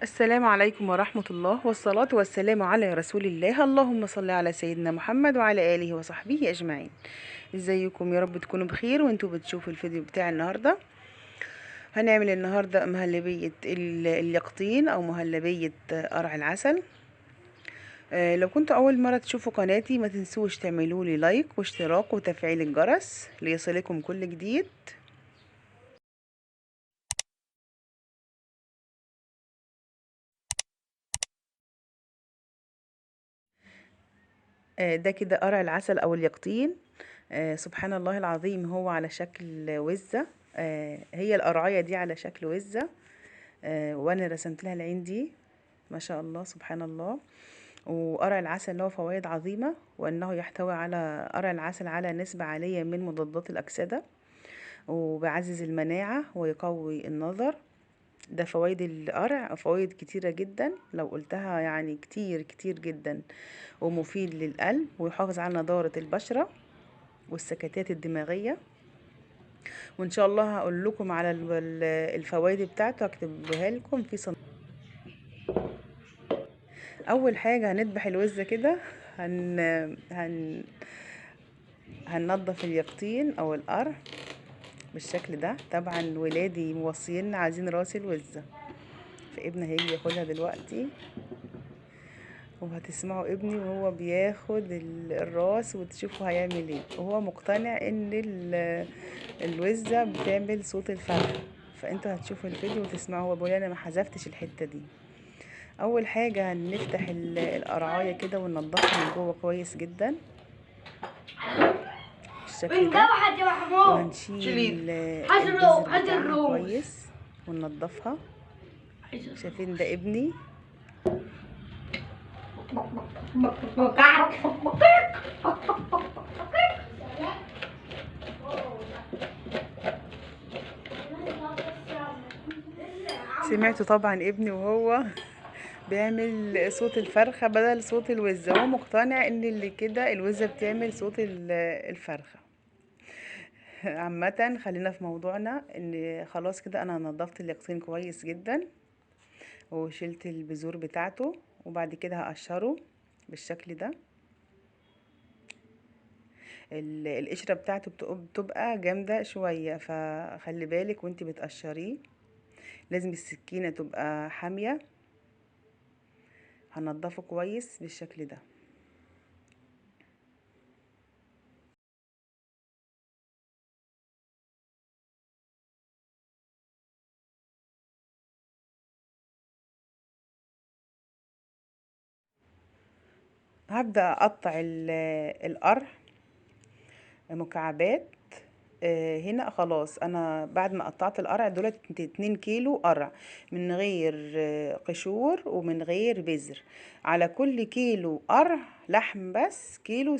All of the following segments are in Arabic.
السلام عليكم ورحمة الله والصلاة والسلام على رسول الله. اللهم صل على سيدنا محمد وعلى آله وصحبه أجمعين. ازيكم؟ يا رب تكونوا بخير وانتوا بتشوفوا الفيديو بتاع النهاردة. هنعمل النهاردة مهلبية اليقطين أو مهلبية قرع العسل. لو كنتوا أول مرة تشوفوا قناتي ما تنسوش تعملوا لي لايك واشتراك وتفعيل الجرس ليصلكم كل جديد. ده كده قرع العسل أو اليقطين. سبحان الله العظيم، هو على شكل وزة. هي القرعية دي على شكل وزة. وانا رسمت لها العين دي. ما شاء الله سبحان الله. وقرع العسل له فوائد عظيمة، وانه يحتوي على قرع العسل على نسبة عالية من مضادات الأكسدة، وبيعزز المناعة ويقوي النظر. ده فوائد القرع، فوائد كتيرة جدا لو قلتها يعني كتير كتير جدا. ومفيد للقلب ويحافظ على نضارة البشرة والسكتات الدماغية. وان شاء الله هقول لكم على الفوائد بتاعته، هكتبها لكم في صندوق. اول حاجه هنذبح الوزه كده. هن هننضف اليقطين او القرع بالشكل ده. طبعا ولادي موصيين عايزين راس الوزه، فابني هيجي ياخدها دلوقتي، وهتسمعوا ابني وهو بياخد الراس وتشوفوا هيعمل ايه. وهو مقتنع ان الوزه بتعمل صوت الفرخه، فانتوا هتشوفوا الفيديو وتسمعوا. هو بيقول انا ما حذفتش الحته دي. اول حاجه هنفتح القرعايه كده وننضفها من جوه كويس جدا بالشكل ده. وهنشيل الجذر بتاعها كويس وننضفها. شايفين ده ابني. سمعتوا طبعا ابني وهو بيعمل صوت الفرخة بدل صوت الوزة. هو مقتنع ان اللي كده الوزة بتعمل صوت الفرخة. عامة خلينا في موضوعنا. ان خلاص كده انا نضفت اليقطين كويس جدا وشلت البذور بتاعته، وبعد كده هقشره بالشكل ده. القشرة بتاعته بتبقى جامدة شوية، فخلي بالك وانتي بتقشريه. لازم السكينة تبقى حامية. هنضفه كويس بالشكل ده. هبدأ اقطع القرع مكعبات. هنا خلاص انا بعد ما قطعت القرع دولت 2 كيلو قرع من غير قشور ومن غير بذر. على كل كيلو قرع لحم بس كيلو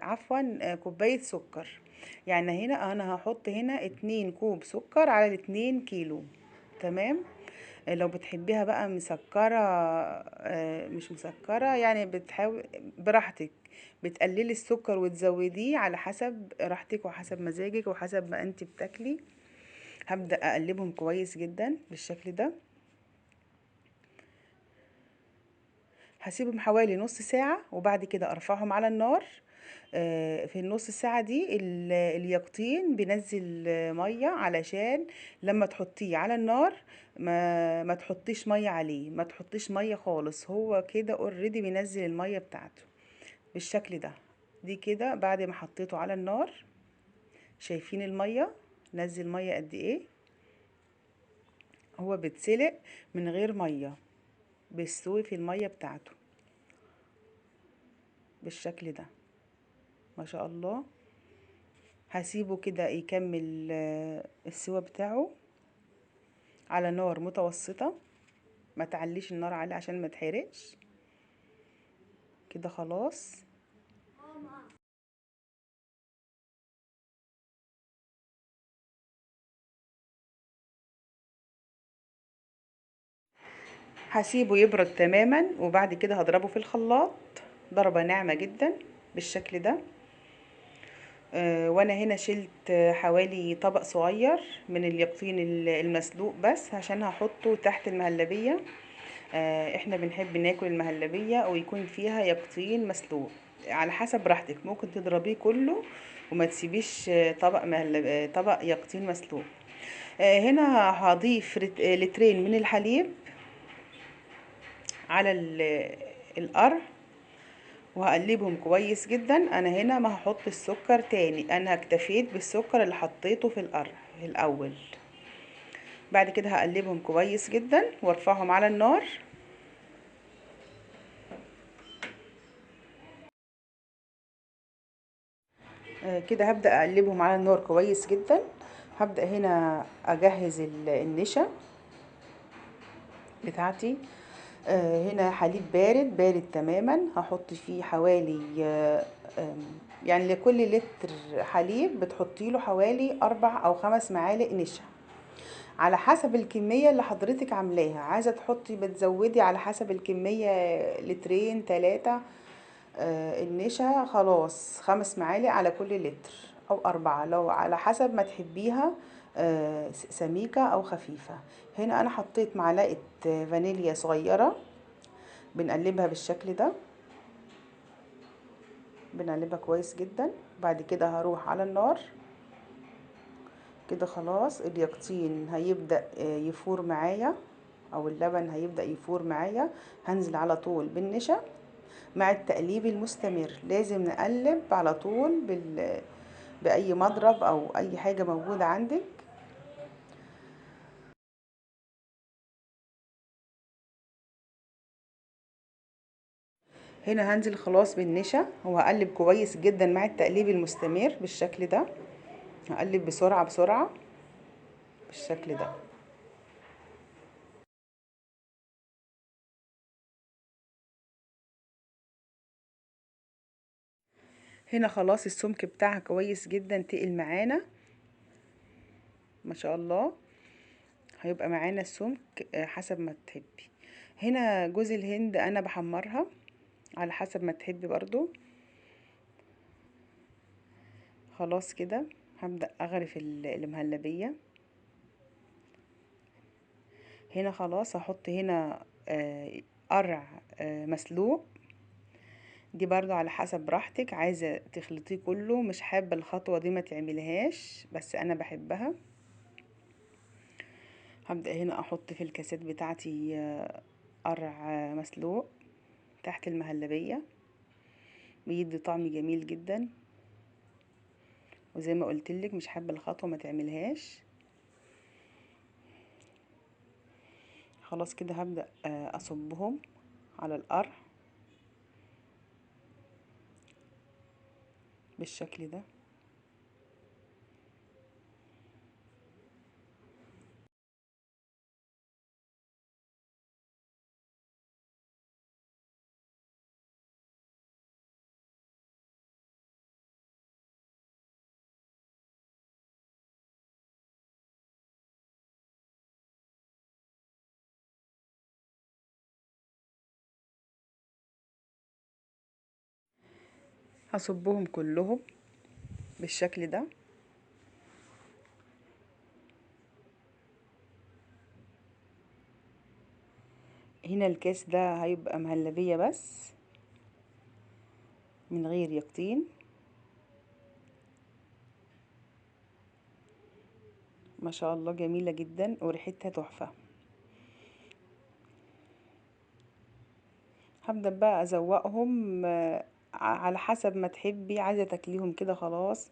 عفوا كوباية سكر. يعني هنا انا هحط هنا 2 كوب سكر على 2 كيلو. تمام. لو بتحبيها بقى مسكرة مش مسكرة، يعني بتحاول براحتك. بتقللي السكر وتزوديه على حسب راحتك وحسب مزاجك وحسب ما انت بتاكلي. هبدأ اقلبهم كويس جدا بالشكل ده. هسيبهم حوالي نص ساعة وبعد كده ارفعهم على النار. في النص ساعة دي اليقطين بينزل مية، علشان لما تحطيه على النار ما تحطيش مية عليه، ما تحطيش مية خالص. هو كده اوريدي بينزل المية بتاعته بالشكل ده. دي كده بعد ما حطيته على النار. شايفين المية نزل مية قد ايه؟ هو بيتسلق من غير مية، بيستوي في المية بتاعته بالشكل ده. ما شاء الله. هسيبه كده يكمل السوا بتاعه على نار متوسطة. ما تعليش النار عليه عشان ما تحرقش. كده خلاص. هسيبه يبرد تماما وبعد كده هضربه في الخلاط ضربة ناعمة جدا بالشكل ده. وانا هنا شلت حوالي طبق صغير من اليقطين المسلوق بس عشان هحطه تحت المهلبية. احنا بنحب ناكل المهلبية ويكون فيها يقطين مسلوق، على حسب راحتك ممكن تضربيه كله وما تسيبيش طبق يقطين مسلوق. هنا هضيف لترين من الحليب على القرع، وهقلبهم كويس جدا. انا هنا ما هحط السكر تاني، انا اكتفيت بالسكر اللي حطيته في القرع في الاول. بعد كده هقلبهم كويس جدا وارفعهم على النار. كده هبدأ اقلبهم على النار كويس جدا. هبدأ هنا اجهز النشا بتاعتي. هنا حليب بارد بارد تماما، هحط فيه حوالي يعني لكل لتر حليب بتحطي له حوالي 4 أو 5 معالق نشا، على حسب الكمية اللي حضرتك عاملاها. عايزة تحطي بتزودي على حسب الكمية، لترين 3. النشا خلاص 5 معالق على كل لتر أو 4، لو على حسب ما تحبيها سميكة أو خفيفة. هنا أنا حطيت معلقة فانيليا صغيرة، بنقلبها بالشكل ده، بنقلبها كويس جدا. بعد كده هروح على النار. كده خلاص اليقطين هيبدأ يفور معايا، او اللبن هيبدأ يفور معايا. هنزل على طول بالنشا مع التقليب المستمر. لازم نقلب على طول بأي مضرب او اي حاجة موجودة عندك. هنا هنزل خلاص بالنشا وهقلب كويس جدا مع التقليب المستمر بالشكل ده. هقلب بسرعة بسرعة بالشكل ده. هنا خلاص السمك بتاعها كويس جدا، تقل معانا ما شاء الله. هيبقى معانا السمك حسب ما تحبي. هنا جوز الهند انا بحمرها على حسب ما تحبي برضو. خلاص كده هبدأ اغرف المهلبية. هنا خلاص هحط هنا قرع مسلوق. دي برضو على حسب راحتك، عايزة تخلطيه كله مش حابة الخطوة دي ما تعملهاش، بس انا بحبها. هبدأ هنا احط في الكاسات بتاعتي قرع مسلوق تحت المهلبية، بيدي طعم جميل جدا. وزي ما قلتلك مش حابة الخطوة ما تعملهاش. خلاص كده هبدأ اصبهم على القرع بالشكل ده. هصبهم كلهم بالشكل ده. هنا الكاس ده هيبقى مهلبية بس من غير يقطين. ما شاء الله جميلة جدا وريحتها تحفة. هبدأ بقى ازوقهم على حسب ما تحبي. عايزة تاكليهم كده خلاص،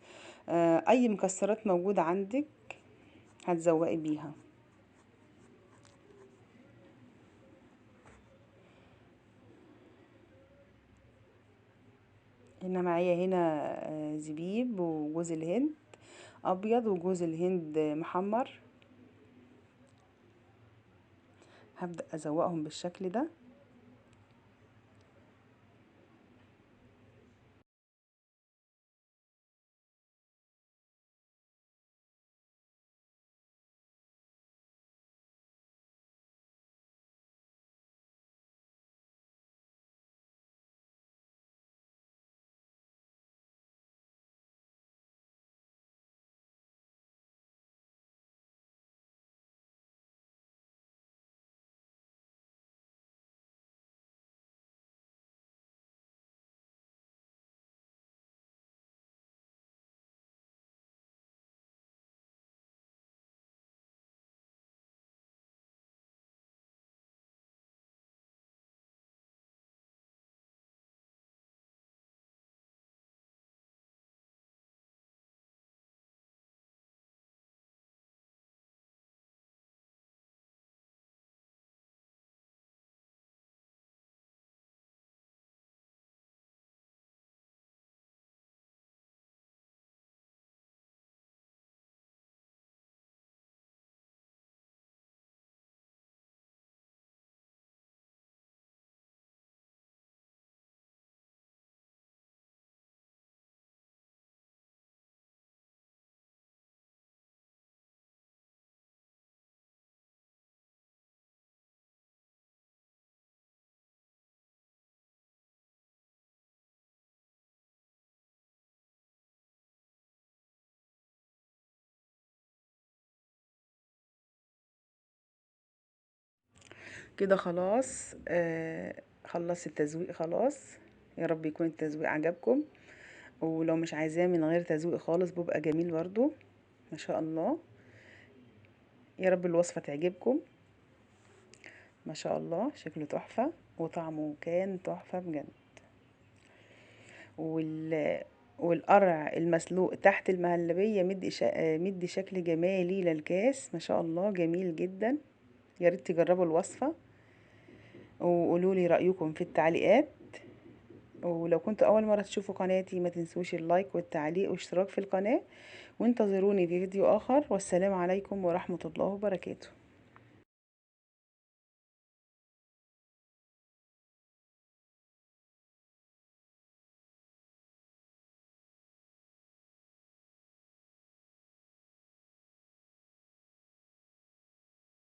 اي مكسرات موجودة عندك هتزوقي بيها. هنا معايا هنا زبيب وجوز الهند ابيض وجوز الهند محمر. هبدأ ازوقهم بالشكل ده. كده خلاص. خلصت التزويق خلاص. يا رب يكون التزويق عجبكم، ولو مش عايزاه من غير تزويق خالص بيبقى جميل برضو. ما شاء الله. يا رب الوصفة تعجبكم. ما شاء الله شكله تحفة، وطعمه كان تحفة بجد. والقرع المسلوق تحت المهلبية مدي شكل جمالي للكاس. ما شاء الله جميل جدا. يا ريت تجربوا الوصفة وقولوا لي رأيكم في التعليقات. ولو كنتوا أول مرة تشوفوا قناتي ما تنسوش اللايك والتعليق واشتراك في القناة، وانتظروني في فيديو آخر. والسلام عليكم ورحمة الله وبركاته.